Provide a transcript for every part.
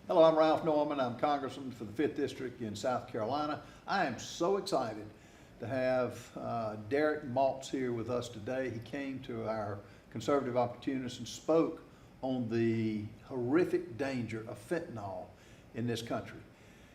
Hello, I'm Ralph Norman. I'm Congressman for the 5th District in South Carolina. I am so excited to have Derek Maltz here with us today. He came to our conservative opportunists and spoke on the horrific danger of fentanyl in this country.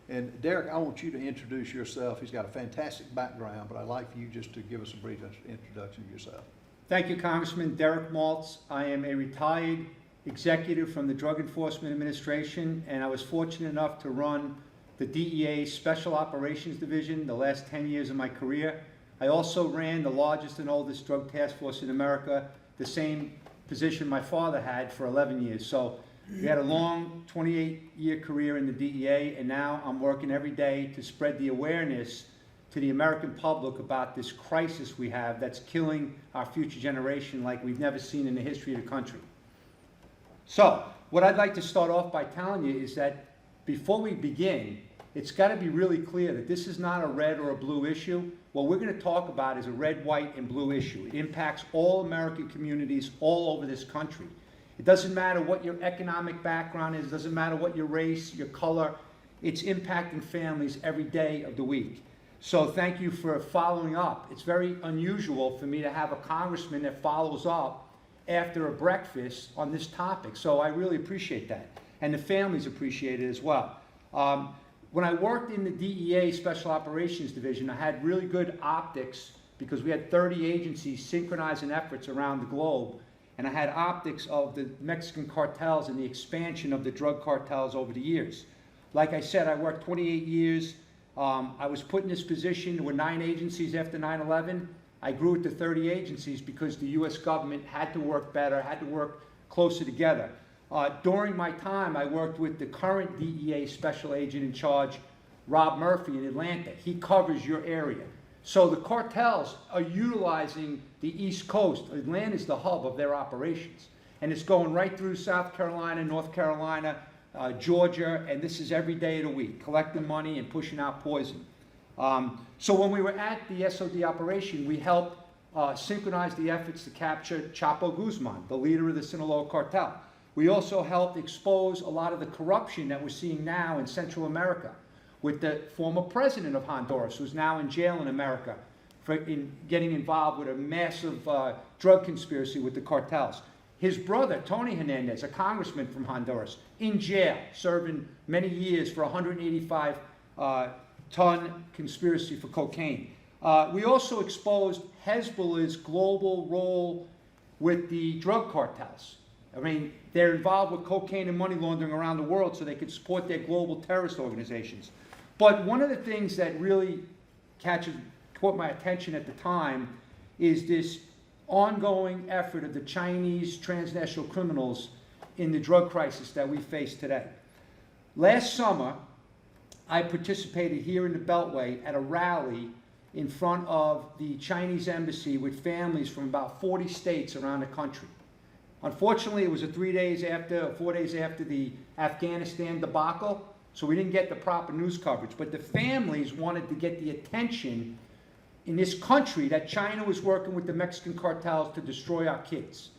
And Derek, I want you to introduce yourself. He's got a fantastic background, but I'd like for you just to give us a brief introduction of yourself. Thank you, Congressman. Derek Maltz. I am a retired executive from the Drug Enforcement Administration, and I was fortunate enough to run the DEA Special Operations Division the last 10 years of my career. I also ran the largest and oldest drug task force in America, the same position my father had for 11 years. So we had a long 28-year career in the DEA, and now I'm working every day to spread the awareness to the American public about this crisis we have that's killing our future generation like we've never seen in the history of the country. So, what I'd like to start off by telling you is that before we begin, it's got to be really clear that this is not a red or a blue issue. What we're going to talk about is a red, white, and blue issue. It impacts all American communities all over this country. It doesn't matter what your economic background is, it doesn't matter what your race, your color, it's impacting families every day of the week. So thank you for following up. It's very unusual for me to have a congressman that follows up after a breakfast on this topic. So I really appreciate that. And the families appreciate it as well. When I worked in the DEA Special Operations Division, I had really good optics because we had 30 agencies synchronizing efforts around the globe. And I had optics of the Mexican cartels and the expansion of the drug cartels over the years. Like I said, I worked 28 years. I was put in this position. There were 9 agencies after 9/11. I grew it to 30 agencies because the U.S. government had to work better, had to work closer together. During my time, I worked with the current DEA Special Agent in charge, Rob Murphy in Atlanta. He covers your area. So the cartels are utilizing the East Coast. Atlanta is the hub of their operations. And it's going right through South Carolina, North Carolina, Georgia, and this is every day of the week, collecting money and pushing out poison. So when we were at the SOD operation, we helped synchronize the efforts to capture Chapo Guzman, the leader of the Sinaloa cartel. We also helped expose a lot of the corruption that we're seeing now in Central America with the former president of Honduras, who's now in jail in America for getting involved with a massive drug conspiracy with the cartels. His brother, Tony Hernandez, a congressman from Honduras, in jail, serving many years for 185 ton conspiracy for cocaine. We also exposed Hezbollah's global role with the drug cartels. I mean, they're involved with cocaine and money laundering around the world so they could support their global terrorist organizations. But one of the things that really caught my attention at the time is this ongoing effort of the Chinese transnational criminals in the drug crisis that we face today. Last summer, I participated here in the Beltway at a rally in front of the Chinese embassy with families from about 40 states around the country. Unfortunately, it was 4 days after the Afghanistan debacle, so we didn't get the proper news coverage. But the families wanted to get the attention in this country that China was working with the Mexican cartels to destroy our kids.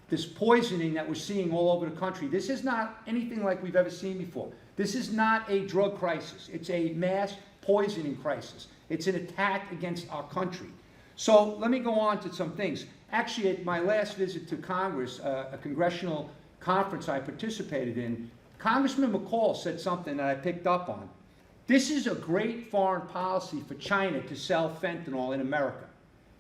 This poisoning that we're seeing all over the country, this is not anything like we've ever seen before. This is not a drug crisis. It's a mass poisoning crisis. It's an attack against our country. So let me go on to some things. Actually, at my last visit to Congress, a congressional conference I participated in, Congressman McCall said something that I picked up on. This is a great foreign policy for China to sell fentanyl in America.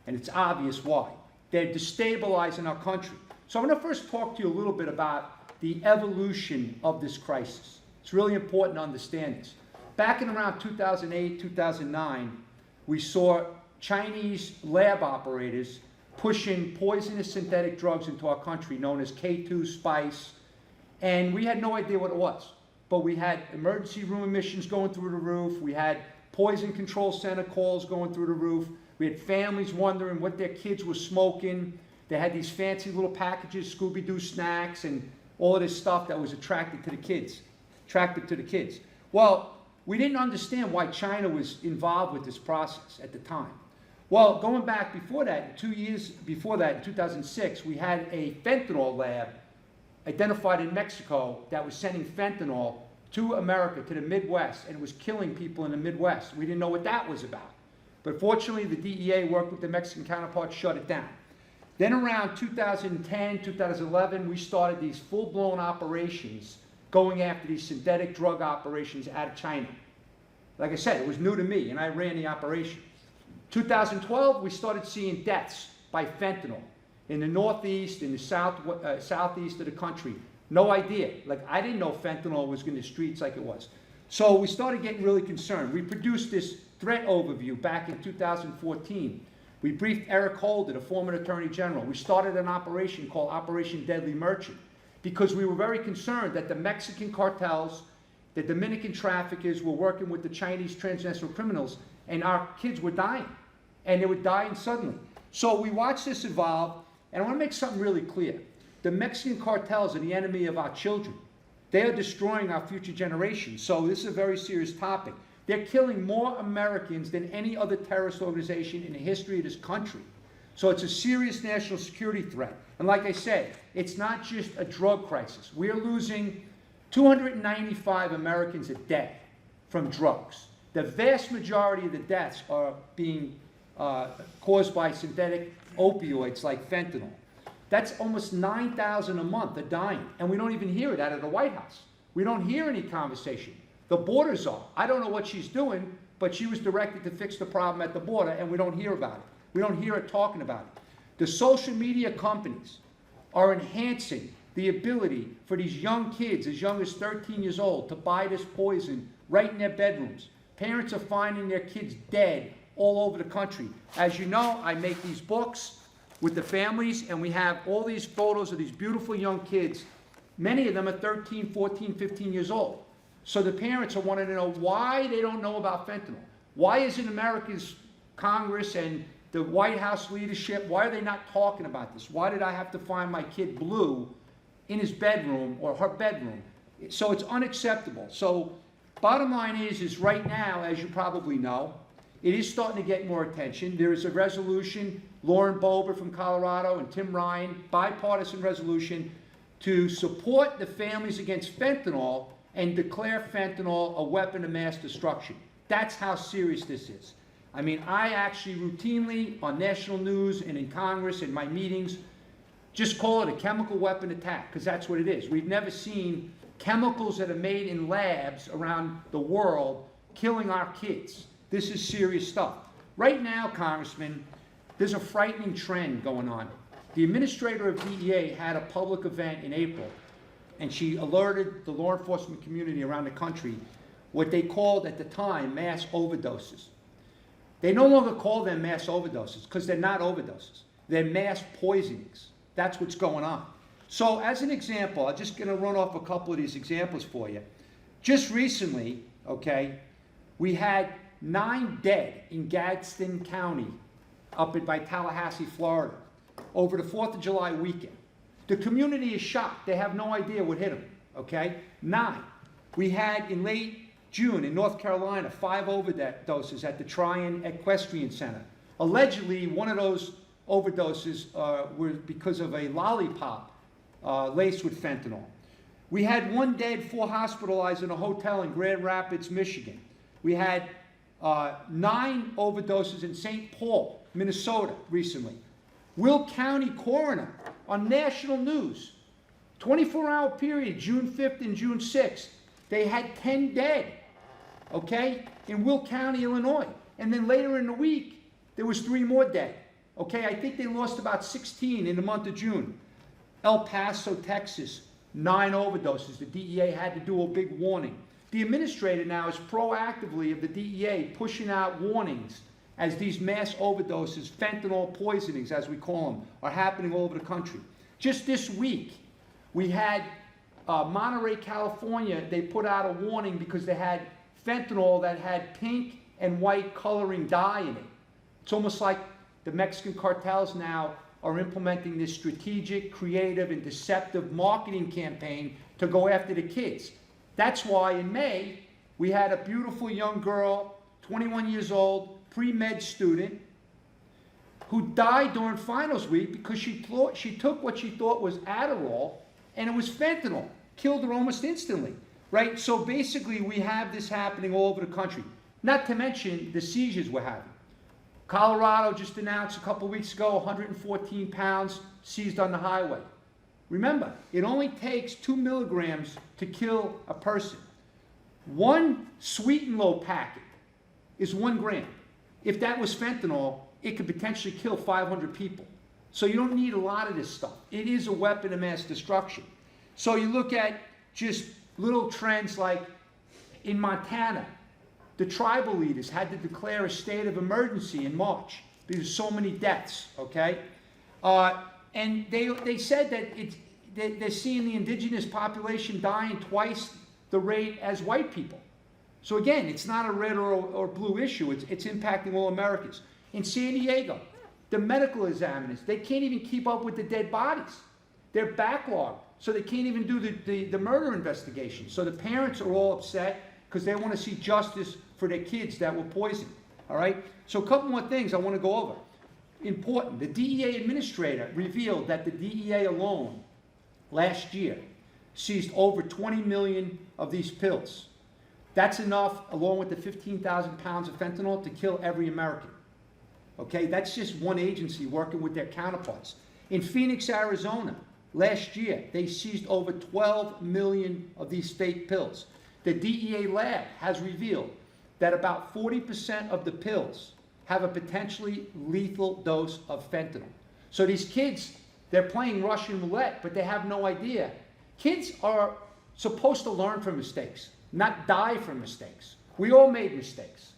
And it's obvious why. They're destabilizing our country. So I'm going to first talk to you a little bit about the evolution of this crisis. It's really important to understand this. Back in around 2008, 2009, we saw Chinese lab operators pushing poisonous synthetic drugs into our country known as K2 spice, and we had no idea what it was. But we had emergency room admissions going through the roof. We had poison control center calls going through the roof. We had families wondering what their kids were smoking. They had these fancy little packages, Scooby-Doo snacks, and all of this stuff that was attractive to the kids. Well, we didn't understand why China was involved with this process at the time. Well, going back before that, 2 years before that, in 2006, we had a fentanyl lab identified in Mexico that was sending fentanyl to America, to the Midwest, and it was killing people in the Midwest. We didn't know what that was about. But fortunately, the DEA worked with the Mexican counterparts, shut it down. Then around 2010, 2011, we started these full-blown operations going after these synthetic drug operations out of China. Like I said, it was new to me, and I ran the operation. 2012, we started seeing deaths by fentanyl in the northeast, in the southeast of the country. No idea. Like, I didn't know fentanyl was in the streets like it was. So we started getting really concerned. We produced this threat overview back in 2014. We briefed Eric Holder, the former Attorney General. We started an operation called Operation Deadly Merchant because we were very concerned that the Mexican cartels, the Dominican traffickers were working with the Chinese transnational criminals, and our kids were dying, and they were dying suddenly. So we watched this evolve, and I want to make something really clear. The Mexican cartels are the enemy of our children. They are destroying our future generations. So this is a very serious topic. They're killing more Americans than any other terrorist organization in the history of this country. So it's a serious national security threat. And like I said, it's not just a drug crisis. We are losing 295 Americans a day from drugs. The vast majority of the deaths are being caused by synthetic opioids like fentanyl. That's almost 9,000 a month are dying, and we don't even hear it out of the White House. We don't hear any conversation. The border czar, I don't know what she's doing, but she was directed to fix the problem at the border, and we don't hear about it. We don't hear her talking about it. The social media companies are enhancing the ability for these young kids, as young as 13 years old, to buy this poison right in their bedrooms. Parents are finding their kids dead all over the country. As you know, I make these books with the families, and we have all these photos of these beautiful young kids. Many of them are 13, 14, 15 years old. So the parents are wanting to know why they don't know about fentanyl. Why isn't America's Congress and the White House leadership, why are they not talking about this? Why did I have to find my kid blue in his bedroom or her bedroom? So it's unacceptable. So bottom line is right now, as you probably know, it is starting to get more attention. There is a resolution, Lauren Boebert from Colorado and Tim Ryan, bipartisan resolution to support the families against fentanyl and declare fentanyl a weapon of mass destruction. That's how serious this is. I mean, I actually routinely on national news and in Congress in my meetings just call it a chemical weapon attack, because that's what it is. We've never seen chemicals that are made in labs around the world killing our kids. This is serious stuff. Right now, Congressman, there's a frightening trend going on. The administrator of DEA had a public event in April, and she alerted the law enforcement community around the country what they called at the time mass overdoses. They no longer call them mass overdoses because they're not overdoses. They're mass poisonings. That's what's going on. So as an example, I'm just going to run off a couple of these examples for you. Just recently, okay, we had 9 dead in Gadsden County up by Tallahassee, Florida, over the 4th of July weekend. The community is shocked. They have no idea what hit them, okay? 9. We had in late June in North Carolina 5 overdoses at the Tryon Equestrian Center. Allegedly, one of those overdoses were because of a lollipop laced with fentanyl. We had 1 dead, 4 hospitalized in a hotel in Grand Rapids, Michigan. We had 9 overdoses in St. Paul, Minnesota recently. Will County coroner on national news, 24-hour period, June 5th and June 6th, they had 10 dead, okay, in Will County, Illinois. And then later in the week, there was 3 more dead, okay? I think they lost about 16 in the month of June. El Paso, Texas, 9 overdoses. The DEA had to do a big warning. The administrator now is proactively of the DEA pushing out warnings as these mass overdoses, fentanyl poisonings as we call them, are happening all over the country. Just this week, we had Monterey, California, they put out a warning because they had fentanyl that had pink and white coloring dye in it. It's almost like the Mexican cartels now are implementing this strategic, creative, and deceptive marketing campaign to go after the kids. That's why in May, we had a beautiful young girl, 21 years old, pre-med student, who died during finals week because she took what she thought was Adderall, and it was fentanyl. Killed her almost instantly. right? So basically, we have this happening all over the country. Not to mention the seizures we're having. Colorado just announced a couple weeks ago, 114 pounds seized on the highway. Remember, it only takes 2 milligrams to kill a person. One sweet and low packet is 1 gram. If that was fentanyl, it could potentially kill 500 people. So you don't need a lot of this stuff. It is a weapon of mass destruction. So you look at just little trends like in Montana, the tribal leaders had to declare a state of emergency in March because there's so many deaths, okay? And they said that they're seeing the indigenous population dying twice the rate as white people. So again, it's not a red or blue issue. It's impacting all Americans. In San Diego, the medical examiners, they can't even keep up with the dead bodies. They're backlogged, so they can't even do the murder investigation. So the parents are all upset because they want to see justice for their kids that were poisoned. All right? So a couple more things I want to go over. Important. The DEA administrator revealed that the DEA alone last year seized over 20 million of these pills. That's enough, along with the 15,000 pounds of fentanyl, to kill every American. Okay, that's just one agency working with their counterparts. In Phoenix, Arizona, last year, they seized over 12 million of these fake pills. The DEA lab has revealed that about 40% of the pills have a potentially lethal dose of fentanyl. So these kids, they're playing Russian roulette, but they have no idea. Kids are supposed to learn from mistakes, not die from mistakes. We all made mistakes,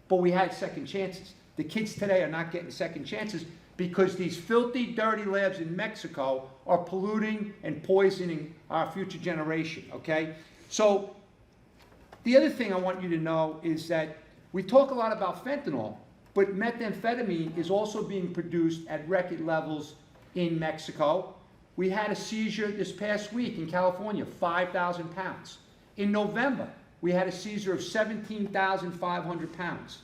but we had second chances. The kids today are not getting second chances because these filthy, dirty labs in Mexico are polluting and poisoning our future generation, okay? So the other thing I want you to know is that we talk a lot about fentanyl, but methamphetamine is also being produced at record levels in Mexico. We had a seizure this past week in California, 5,000 pounds. In November, we had a seizure of 17,500 pounds.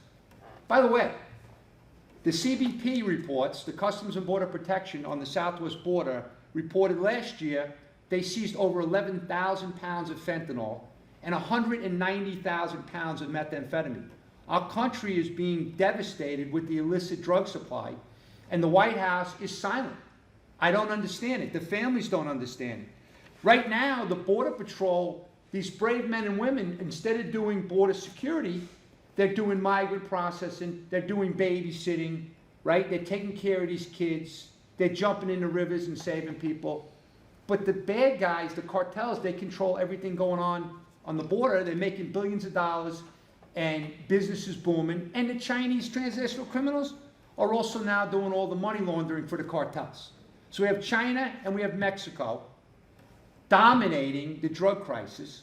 By the way, the CBP reports, the Customs and Border Protection on the southwest border, reported last year they seized over 11,000 pounds of fentanyl and 190,000 pounds of methamphetamine. Our country is being devastated with the illicit drug supply, and the White House is silent. I don't understand it. The families don't understand it. Right now, the Border Patrol, these brave men and women, instead of doing border security, they're doing migrant processing, they're doing babysitting, right? They're taking care of these kids, they're jumping in the rivers and saving people. But the bad guys, the cartels, they control everything going on the border. They're making billions of dollars and business is booming. And the Chinese transnational criminals are also now doing all the money laundering for the cartels. So we have China and we have Mexico dominating the drug crisis,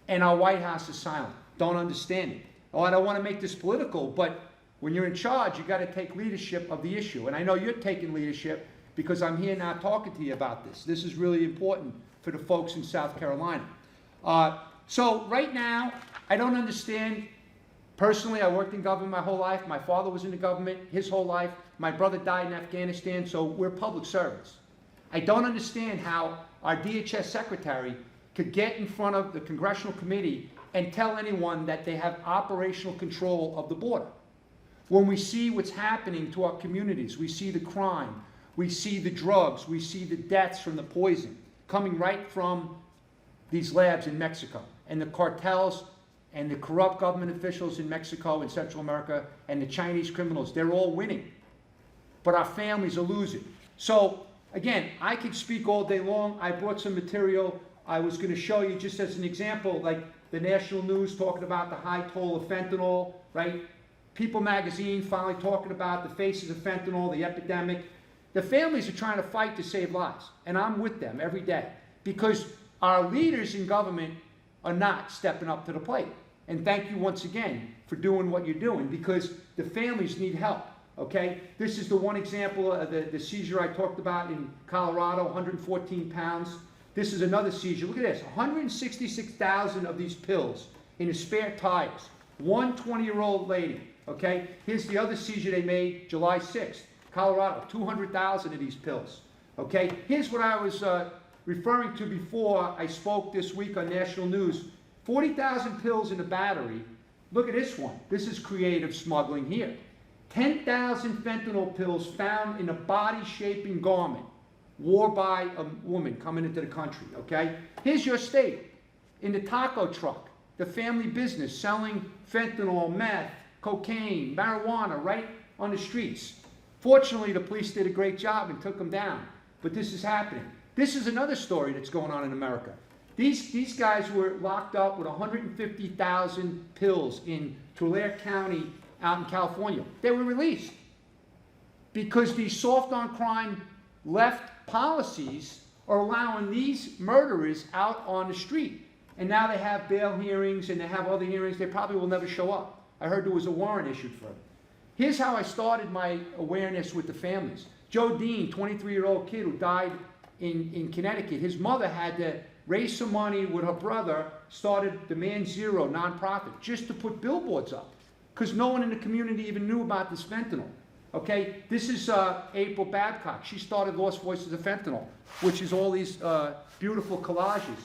and our White House is silent. Don't understand it. Oh, I don't want to make this political, but when you're in charge, you got to take leadership of the issue. And I know you're taking leadership because I'm here now talking to you about this. This is really important for the folks in South Carolina. So right now, I don't understand. Personally, I worked in government my whole life. My father was in the government his whole life. My brother died in Afghanistan, so we're public servants. I don't understand how our DHS secretary could get in front of the congressional committee and tell anyone that they have operational control of the border. When we see what's happening to our communities, we see the crime, we see the drugs, we see the deaths from the poison coming right from these labs in Mexico, and the cartels and the corrupt government officials in Mexico and Central America and the Chinese criminals, they're all winning. But our families are losing. So again, I could speak all day long. I brought some material I was going to show you just as an example, like the national news talking about the high toll of fentanyl, right? People magazine finally talking about the faces of fentanyl, the epidemic. The families are trying to fight to save lives, and I'm with them every day because our leaders in government are not stepping up to the plate. And thank you once again for doing what you're doing because the families need help, okay? This is the one example of the seizure I talked about in Colorado, 114 pounds. This is another seizure. Look at this, 166,000 of these pills in the spare tires. One 20-year-old lady, okay? Here's the other seizure they made July 6th, Colorado, 200,000 of these pills, okay? Here's what I was referring to before I spoke this week on national news 40,000 pills in a battery. Look at this one. This is creative smuggling here. 10,000 fentanyl pills found in a body-shaping garment worn by a woman coming into the country, okay? Here's your state. In the taco truck, the family business selling fentanyl, meth, cocaine, marijuana right on the streets. Fortunately, the police did a great job and took them down. But this is happening. This is another story that's going on in America. These guys were locked up with 150,000 pills in Tulare County out in California. They were released because these soft on crime left policies are allowing these murderers out on the street. And now they have bail hearings and they have other hearings. They probably will never show up. I heard there was a warrant issued for them. Here's how I started my awareness with the families. Joe Dean, 23-year-old kid who died in Connecticut. His mother had to raise some money with her brother, started Demand Zero nonprofit just to put billboards up because no one in the community even knew about this fentanyl. Okay, this is April Babcock. She started Lost Voices of Fentanyl, which is all these beautiful collages.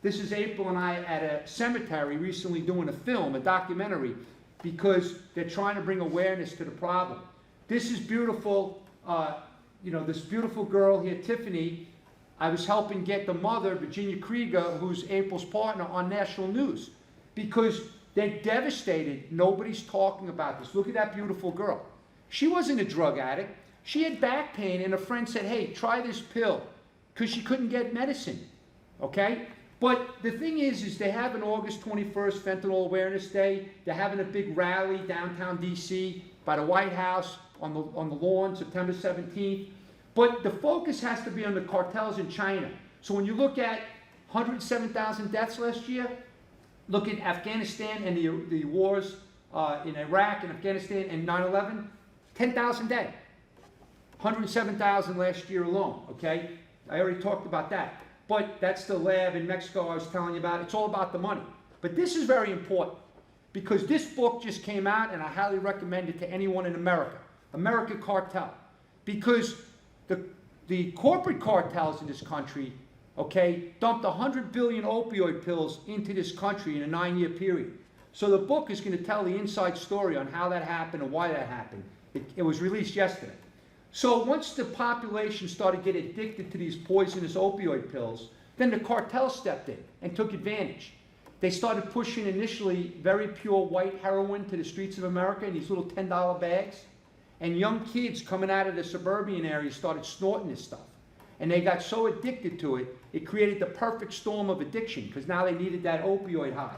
This is April and I at a cemetery recently doing a film, a documentary, because they're trying to bring awareness to the problem. This is beautiful, this beautiful girl here, Tiffany. I was helping get the mother, Virginia Krieger, who's April's partner, on national news because they're devastated. Nobody's talking about this. Look at that beautiful girl. She wasn't a drug addict. She had back pain, and a friend said, hey, try this pill, because she couldn't get medicine, okay? But the thing is they have an August 21st Fentanyl Awareness Day. They're having a big rally downtown D.C. by the White House on the lawn, September 17th. But the focus has to be on the cartels in China. So when you look at 107,000 deaths last year, look at Afghanistan and the wars in Iraq and Afghanistan and 9/11, 10,000 dead. 107,000 last year alone, okay? I already talked about that. But that's the lab in Mexico I was telling you about. It's all about the money. But this is very important because this book just came out and I highly recommend it to anyone in America. America Cartel. Because the corporate cartels in this country, okay, dumped 100 billion opioid pills into this country in a 9-year period. So the book is going to tell the inside story on how that happened and why that happened. It was released yesterday. So once the population started getting addicted to these poisonous opioid pills, then the cartel stepped in and took advantage. They started pushing initially very pure white heroin to the streets of America in these little $10 bags. And young kids coming out of the suburban areas started snorting this stuff. And they got so addicted to it, it created the perfect storm of addiction because now they needed that opioid high.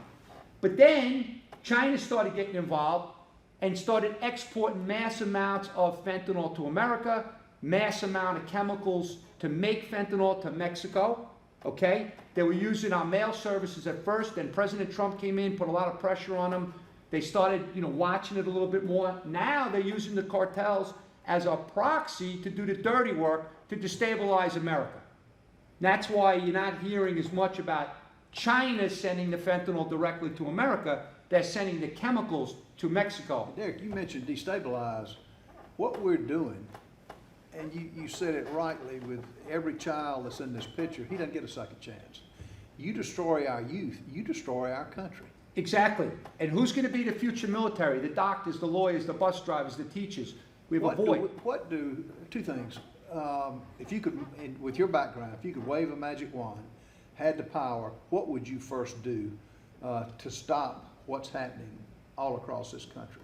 But then China started getting involved and started exporting mass amounts of fentanyl to America, mass amount of chemicals to make fentanyl to Mexico, okay? They were using our mail services at first, then President Trump came in, put a lot of pressure on them. They started, watching it a little bit more. Now they're using the cartels as a proxy to do the dirty work to destabilize America. That's why you're not hearing as much about China sending the fentanyl directly to America. They're sending the chemicals to Mexico. Derek, you mentioned destabilize. What we're doing, and you said it rightly, with every child that's in this picture, he doesn't get a second chance. You destroy our youth, you destroy our country. Exactly. And who's going to be the future military? The doctors, the lawyers, the bus drivers, the teachers. We have a void. Two things. If you could, with your background, if you could wave a magic wand, had the power, what would you first do to stop what's happening all across this country?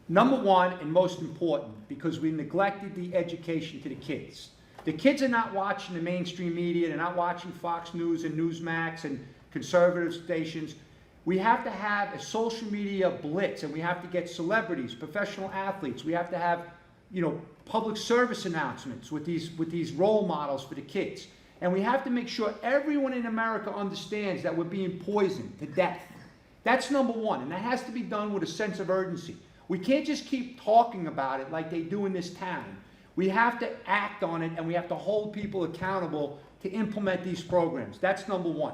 Number one, and most important, because we neglected the education to the kids. The kids are not watching the mainstream media. They're not watching Fox News and Newsmax and conservative stations. We have to have a social media blitz, and we have to get celebrities, professional athletes. We have to have, public service announcements with these role models for the kids. And we have to make sure everyone in America understands that we're being poisoned to death. That's number one, and that has to be done with a sense of urgency. We can't just keep talking about it like they do in this town. We have to act on it, and we have to hold people accountable to implement these programs. That's number one.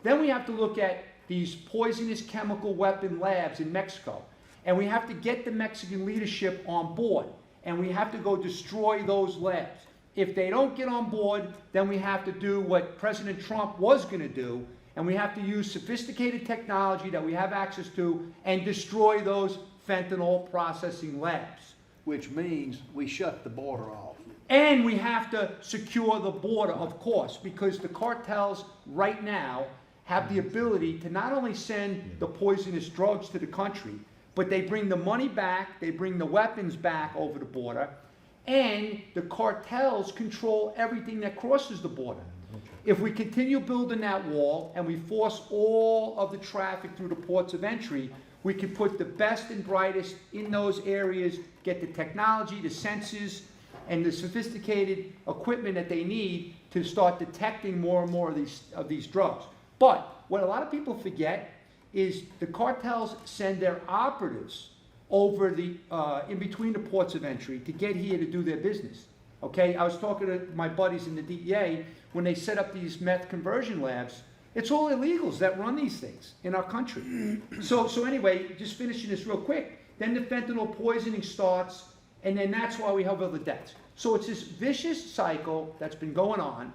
Then we have to look at these poisonous chemical weapon labs in Mexico, and we have to get the Mexican leadership on board, and we have to go destroy those labs. If they don't get on board, then we have to do what President Trump was going to do, and we have to use sophisticated technology that we have access to and destroy those fentanyl processing labs. Which means we shut the border off. And we have to secure the border, of course, because the cartels right now have the ability to not only send the poisonous drugs to the country, but they bring the money back, they bring the weapons back over the border, and the cartels control everything that crosses the border. If we continue building that wall and we force all of the traffic through the ports of entry, we can put the best and brightest in those areas, get the technology, the sensors, and the sophisticated equipment that they need to start detecting more and more of these drugs. But what a lot of people forget is the cartels send their operatives over in between the ports of entry to get here to do their business. Okay, I was talking to my buddies in the DEA when they set up these meth conversion labs. It's all illegals that run these things in our country. So anyway, just finishing this real quick. Then the fentanyl poisoning starts, and then that's why we have other deaths. So it's this vicious cycle that's been going on,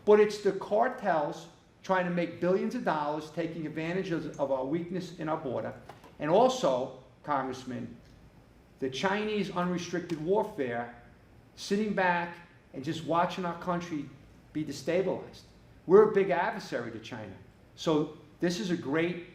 but it's the cartels trying to make billions of dollars, taking advantage of our weakness in our border, and also, Congressman, the Chinese unrestricted warfare, sitting back and just watching our country be destabilized. We're a big adversary to China. So this is a great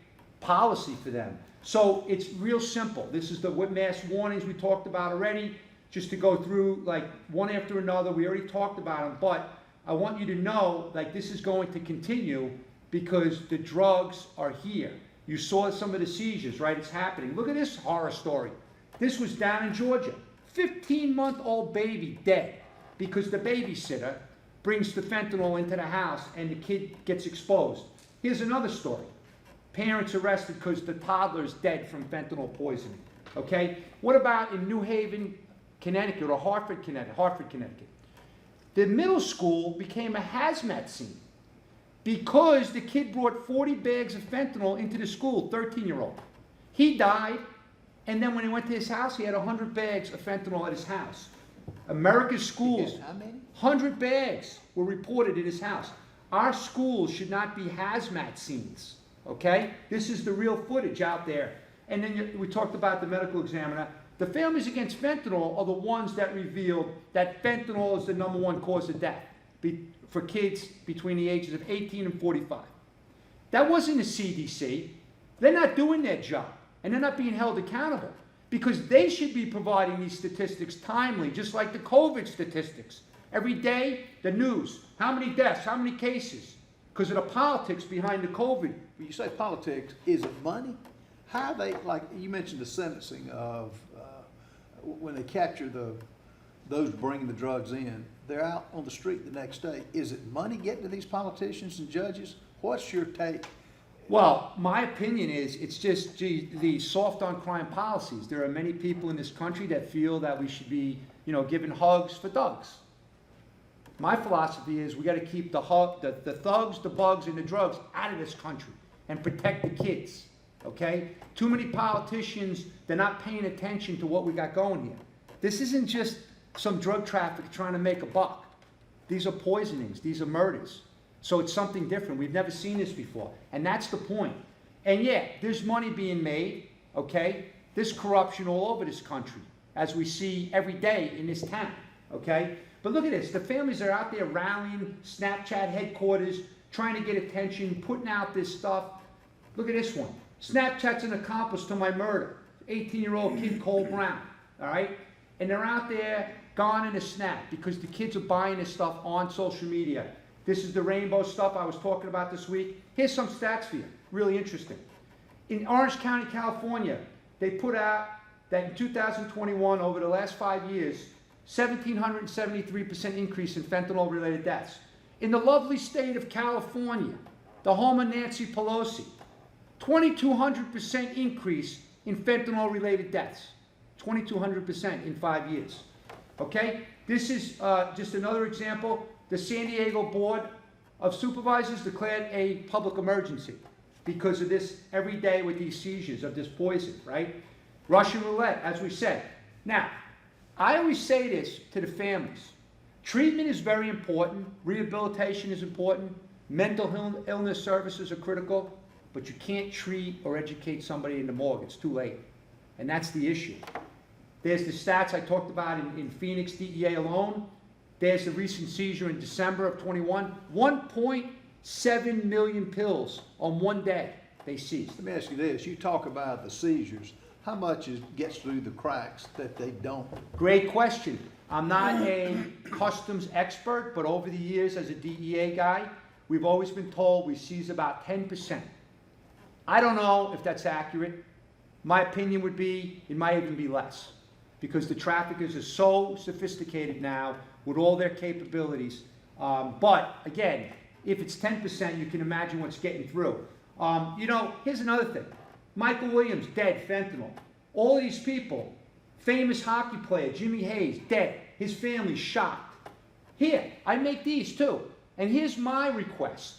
policy for them. So it's real simple. This is the mass warnings we talked about already. Just to go through like one after another, we already talked about them, but I want you to know like this is going to continue because the drugs are here. You saw some of the seizures, right? It's happening. Look at this horror story. This was down in Georgia. 15-month-old baby dead because the babysitter brings the fentanyl into the house and the kid gets exposed. Here's another story. Parents arrested because the toddler's dead from fentanyl poisoning. Okay? What about in New Haven, Connecticut, or Hartford, Connecticut? The middle school became a hazmat scene because the kid brought 40 bags of fentanyl into the school, 13-year-old. He died, and then when he went to his house, he had 100 bags of fentanyl at his house. America's schools, How many? 100 bags were reported at his house. Our schools should not be hazmat scenes, okay? This is the real footage out there. And then we talked about the medical examiner. The Families Against Fentanyl are the ones that revealed that fentanyl is the #1 cause of death for kids between the ages of 18 and 45. That wasn't the CDC. They're not doing their job, and they're not being held accountable because they should be providing these statistics timely, just like the COVID statistics. Every day, the news, how many deaths, how many cases, because of the politics behind the COVID. When you say politics, is it money? How they, like you mentioned the sentencing of when they capture those bringing the drugs in, they're out on the street the next day. Is it money getting to these politicians and judges? What's your take? Well, my opinion is it's just the soft on crime policies. There are many people in this country that feel that we should be, giving hugs for thugs. My philosophy is we got to keep the thugs, the bugs, and the drugs out of this country and protect the kids. Okay? Too many politicians, they're not paying attention to what we got going here. This isn't just some drug traffic trying to make a buck. These are poisonings. These are murders. So it's something different. We've never seen this before. And that's the point. And yeah, there's money being made, okay? There's corruption all over this country, as we see every day in this town, okay? But look at this. The families are out there rallying, Snapchat headquarters, trying to get attention, putting out this stuff. Look at this one. Snapchat's an accomplice to my murder. 18-year-old kid, Cole Brown, all right? And they're out there gone in a snap because the kids are buying this stuff on social media. This is the rainbow stuff I was talking about this week. Here's some stats for you, really interesting. In Orange County, California, they put out that in 2021, over the last 5 years, 1,773% increase in fentanyl-related deaths. In the lovely state of California, the home of Nancy Pelosi, 2,200% increase in fentanyl-related deaths. 2,200% in 5 years. Okay? This is just another example. The San Diego Board of Supervisors declared a public emergency because of this every day with these seizures of this poison, right? Russian roulette, as we said. Now, I always say this to the families. Treatment is very important. Rehabilitation is important. Mental illness services are critical, but you can't treat or educate somebody in the morgue. It's too late. And that's the issue. There's the stats I talked about in Phoenix DEA alone. There's the recent seizure in December of 21. 1.7 million pills on one day they seized. Let me ask you this. You talk about the seizures. How much gets through the cracks that they don't? Great question. I'm not a customs expert, but over the years as a DEA guy, we've always been told we seize about 10%. I don't know if that's accurate. My opinion would be it might even be less, because the traffickers are so sophisticated now with all their capabilities. But again, if it's 10%, you can imagine what's getting through. You know, here's another thing. Michael Williams, dead, fentanyl. All these people, famous hockey player, Jimmy Hayes, dead. His family shot. Here, I make these too. And here's my request.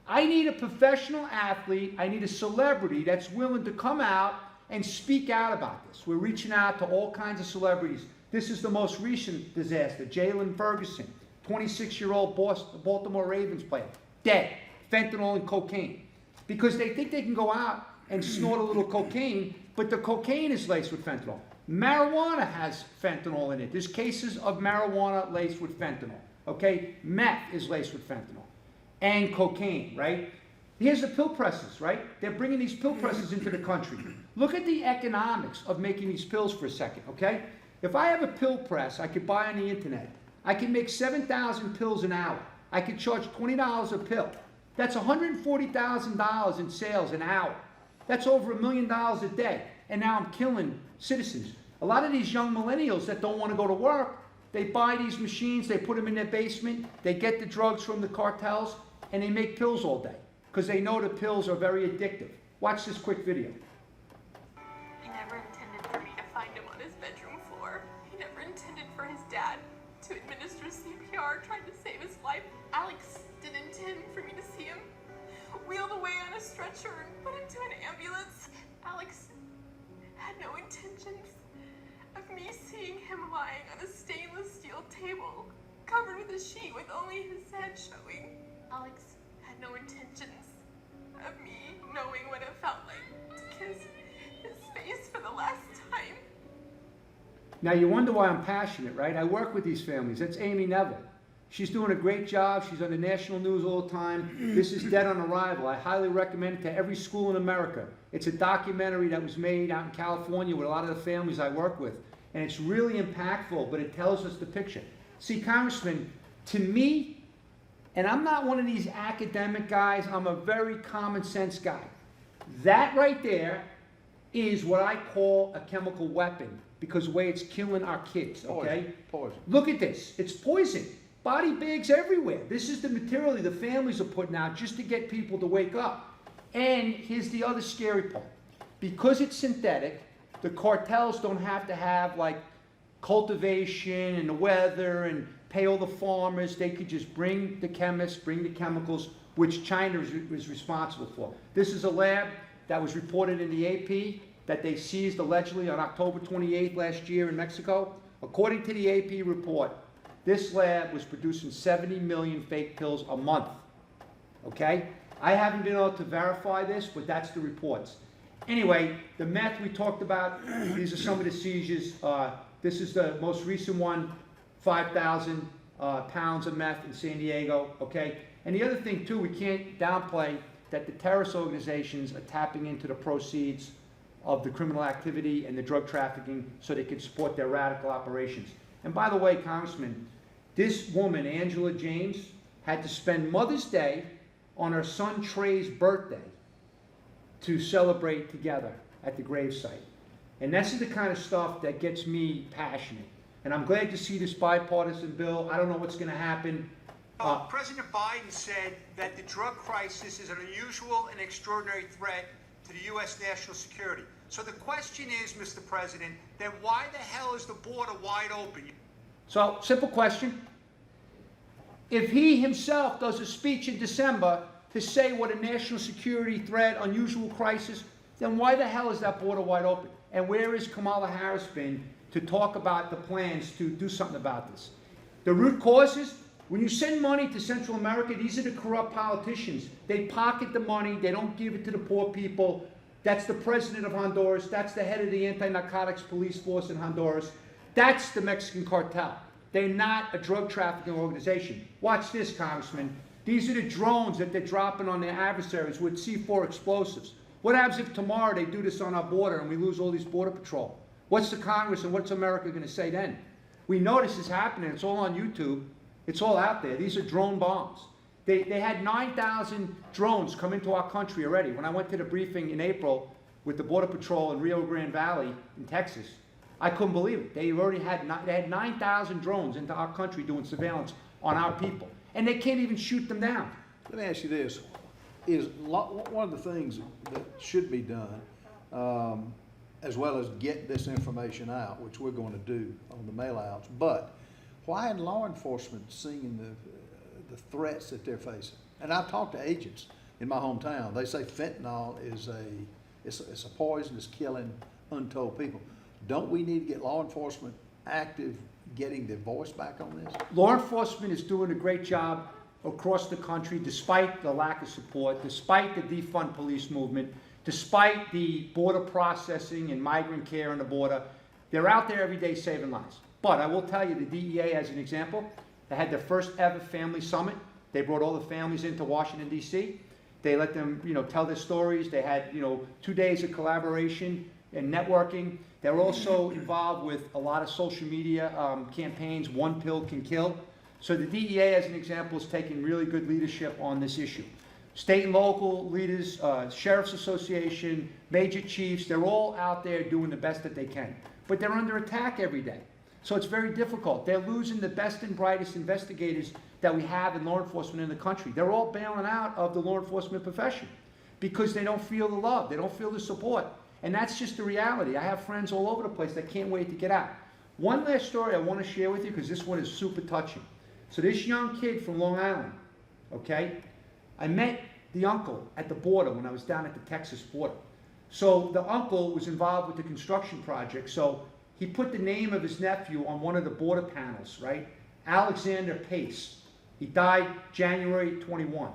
I need a professional athlete, I need a celebrity that's willing to come out and speak out about this. We're reaching out to all kinds of celebrities. This is the most recent disaster. Jalen Ferguson, 26-year-old Baltimore Ravens player, dead, fentanyl and cocaine. Because they think they can go out and snort a little cocaine, but the cocaine is laced with fentanyl. Marijuana has fentanyl in it. There's cases of marijuana laced with fentanyl, okay? Meth is laced with fentanyl and cocaine, right? Here's the pill presses, right? They're bringing these pill presses into the country. Look at the economics of making these pills for a second, okay? If I have a pill press I could buy on the internet, I can make 7,000 pills an hour. I could charge $20 a pill. That's $140,000 in sales an hour. That's over $1 million a day. And now I'm killing citizens. A lot of these young millennials that don't want to go to work, they buy these machines, they put them in their basement, they get the drugs from the cartels, and they make pills all day because they know the pills are very addictive. Watch this quick video. He never intended for me to find him on his bedroom floor. He never intended for his dad to administer CPR, trying to save his life. Alex didn't intend for me to see him wheeled away on a stretcher and put into an ambulance. Alex had no intentions of me seeing him lying on a stainless steel table covered with a sheet with only his head showing. Alex had no intentions of me knowing what it felt like to kiss his face for the last time. Now you wonder why I'm passionate, right? I work with these families. That's Amy Neville. She's doing a great job. She's on the national news all the time. This is Dead on Arrival. I highly recommend it to every school in America. It's a documentary that was made out in California with a lot of the families I work with. And it's really impactful, but it tells us the picture. See, Congressman, to me, and I'm not one of these academic guys, I'm a very common sense guy. That right there is what I call a chemical weapon, because the way it's killing our kids, okay? Poison. Look at this. It's poison. Body bags everywhere. This is the material the families are putting out just to get people to wake up. And here's the other scary part. Because it's synthetic, the cartels don't have to have like cultivation and the weather and pay all the farmers. They could just bring the chemists, bring the chemicals, which China is responsible for. This is a lab that was reported in the AP that they seized allegedly on October 28th last year in Mexico. According to the AP report, this lab was producing 70 million fake pills a month, okay? I haven't been able to verify this, but that's the reports. Anyway, the meth we talked about, these are some of the seizures. This is the most recent one, 5,000 pounds of meth in San Diego, okay? And the other thing too, we can't downplay that the terrorist organizations are tapping into the proceeds of the criminal activity and the drug trafficking so they can support their radical operations. And by the way, Congressman, this woman, Angela James, had to spend Mother's Day on her son Trey's birthday to celebrate together at the gravesite. And this is the kind of stuff that gets me passionate. And I'm glad to see this bipartisan bill. I don't know what's going to happen. President Biden said that the drug crisis is an unusual and extraordinary threat to the U.S. national security. So the question is, Mr. President, then why the hell is the border wide open? So, simple question. If he himself does a speech in December to say what a national security threat, unusual crisis, then why the hell is that border wide open? And where is Kamala Harris been to talk about the plans to do something about this? The root causes, When you send money to Central America, these are the corrupt politicians. They pocket the money, they don't give it to the poor people. That's the president of Honduras, that's the head of the anti-narcotics police force in Honduras. That's the Mexican cartel. They're not a drug trafficking organization. Watch this, Congressman. These are the drones that they're dropping on their adversaries with C4 explosives. What happens if tomorrow they do this on our border and we lose all these border patrol? What's the Congress and what's America going to say then? We know this is happening. It's all on YouTube. It's all out there. These are drone bombs. They had 9,000 drones come into our country already. When I went to the briefing in April with the Border Patrol in Rio Grande Valley in Texas, I couldn't believe it. They already had 9,000 drones into our country doing surveillance on our people. And they can't even shoot them down. Let me ask you this. One of the things that should be done, as well as get this information out, which we're going to do on the mail-outs, but why isn't law enforcement seeing the threats that they're facing? And I've talked to agents in my hometown. They say fentanyl is it's a poison that's killing untold people. Don't we need to get law enforcement active, getting their voice back on this? Law enforcement is doing a great job across the country, despite the lack of support, despite the defund police movement, despite the border processing and migrant care on the border. They're out there every day saving lives. But I will tell you, the DEA, as an example, they had their first ever family summit. They brought all the families into Washington, D.C. They let them, tell their stories. They had, 2 days of collaboration and networking. They were also involved with a lot of social media campaigns. One pill can kill. So the DEA, as an example, is taking really good leadership on this issue. State and local leaders, Sheriff's Association, major chiefs, they're all out there doing the best that they can. But they're under attack every day. So it's very difficult. They're losing the best and brightest investigators that we have in law enforcement in the country. They're all bailing out of the law enforcement profession because they don't feel the love. They don't feel the support. And that's just the reality. I have friends all over the place that can't wait to get out. One last story I want to share with you, because this one is super touching. So this young kid from Long Island, okay, I met the uncle at the border when I was down at the Texas border. So the uncle was involved with the construction project, so he put the name of his nephew on one of the border panels, right? Alexander Pace. He died January 21.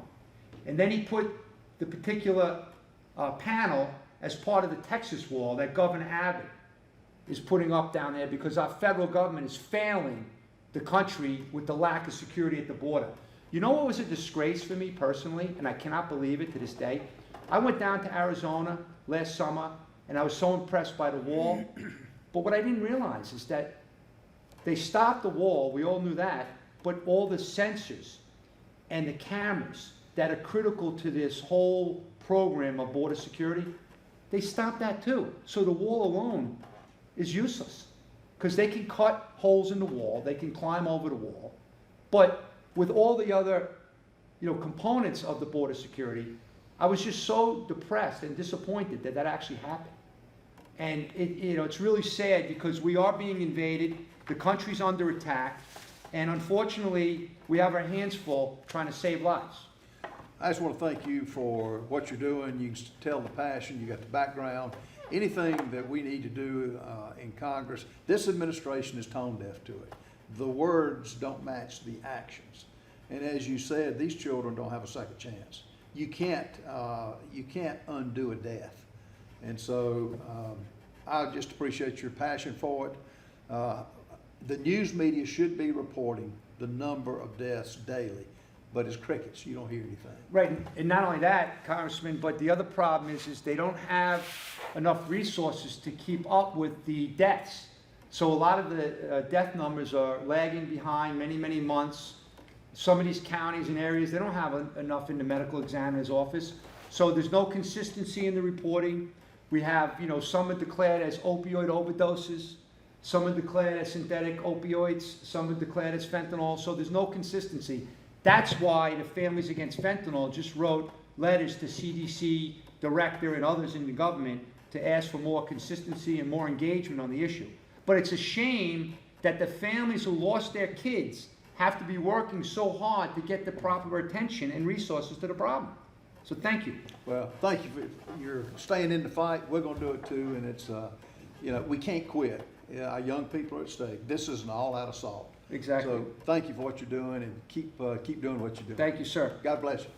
And then he put the particular panel as part of the Texas wall that Governor Abbott is putting up down there because our federal government is failing the country with the lack of security at the border. You know what was a disgrace for me personally, and I cannot believe it to this day? I went down to Arizona last summer, and I was so impressed by the wall. But what I didn't realize is that they stopped the wall, we all knew that, but all the sensors and the cameras that are critical to this whole program of border security, they stopped that too. So the wall alone is useless because they can cut holes in the wall, they can climb over the wall, but with all the other components of the border security, I was just so depressed and disappointed that that actually happened. And it's really sad because we are being invaded, the country's under attack, and unfortunately, we have our hands full trying to save lives. I just want to thank you for what you're doing. You can tell the passion, you got the background. Anything that we need to do in Congress, this administration is tone deaf to it. The words don't match the actions. And as you said, these children don't have a second chance. You can't undo a death. And so I just appreciate your passion for it. The news media should be reporting the number of deaths daily, but it's crickets. You don't hear anything. Right, and not only that, Congressman, but the other problem is they don't have enough resources to keep up with the deaths. So a lot of the death numbers are lagging behind many, many months. Some of these counties and areas, they don't have enough in the medical examiner's office. So there's no consistency in the reporting. We have, some are declared as opioid overdoses. Some are declared as synthetic opioids. Some are declared as fentanyl. So there's no consistency. That's why the Families Against Fentanyl just wrote letters to CDC director and others in the government to ask for more consistency and more engagement on the issue. But it's a shame that the families who lost their kids have to be working so hard to get the proper attention and resources to the problem. So thank you. Well, thank you for your staying in the fight. We're going to do it too, and it's we can't quit. Our young people are at stake. This is an all-out assault. Exactly. So thank you for what you're doing, and keep doing what you're doing. Thank you, sir. God bless you.